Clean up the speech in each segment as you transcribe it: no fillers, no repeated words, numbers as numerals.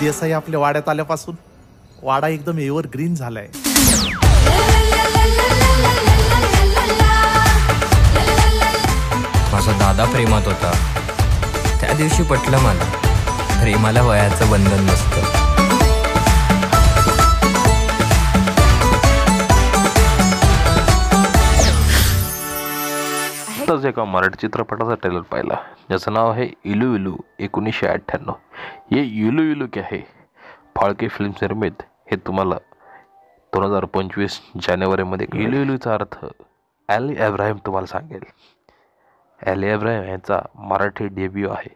देसाई आपल्या वाड्यात आल्यापासून वाडा एकदम एव्हर ग्रीन झालाय. माझा दादा प्रेमात होता. त्या दिवशी पटलं मला, प्रेमाला वयाचं बंधन नसतं. आताच एका मराठी चित्रपटाचा ट्रेलर पाहिला ज्याचं नाव आहे इलू इलू 1998. ये इलू इलू क्या है फाळके फिल्म निर्मित हे तुम्हाला 2025 जानेवारीमध्ये इलू इलूचा अर्थ अली इब्राहिम तुम्हाला सांगेल. अली इब्राहिम यांचा मराठी डेब्यू आहे.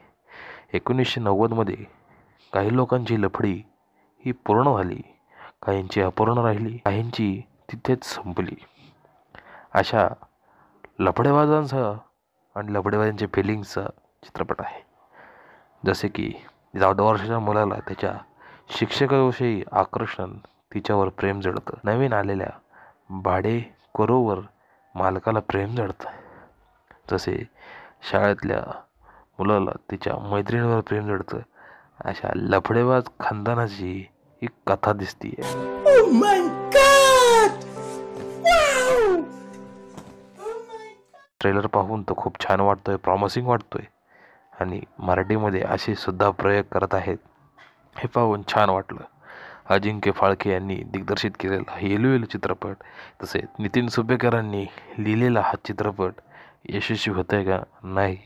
1990मध्ये काही लोकांची लफडी ही पूर्ण झाली, काहींची अपूर्ण राहिली, काहींची तिथेच संपली. अशा लफडेबाजांसह आणि लफडेबाजांच्या फिलिंग्सचा चित्रपट आहे. जसे की 14 वर्षाच्या मुलाला त्याच्या शिक्षकाविषयी आकर्षण, तिच्यावर प्रेम जडतं. नवीन आलेल्या भाडेकरूवर मालकाला प्रेम जडतं. जसे शाळेतल्या मुलाला तिच्या मैत्रिणीवर प्रेम जडतं. अशा लफडेबाज खानदानाची ही कथा दिसतीये. ट्रेलर पाहून तो खूप छान वाटतोय, प्रॉमिसिंग वाटतोय आणि मराठीमध्ये असे सुद्धा प्रयोग करत आहेत हे पाहून छान वाटलं. अजिंक्य फाळके यांनी दिग्दर्शित केलेला इलू इलू चित्रपट, तसेच नितीन सुपेकरांनी लिहिलेला हा चित्रपट यशस्वी होतोय का नाही,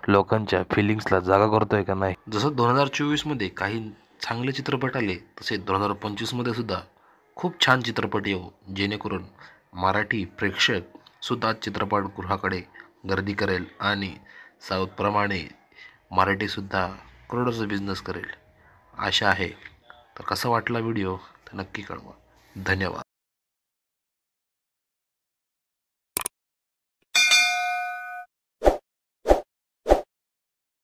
लोकांच्या फिलिंग्सला जागा करतोय का नाही. जसं 2024मध्ये काही चांगले चित्रपट आले, तसे 2025मध्ये सुद्धा खूप छान चित्रपट येऊ, जेणेकरून मराठी प्रेक्षक सुद्धा चित्रपटगृहाकडे गर्दी करेल आणि साऊथप्रमाणे मराठीसुद्धा करोडोचा बिझनेस करेल आशा आहे. तर कसा वाटला व्हिडिओ तर नक्की कळवा. धन्यवाद.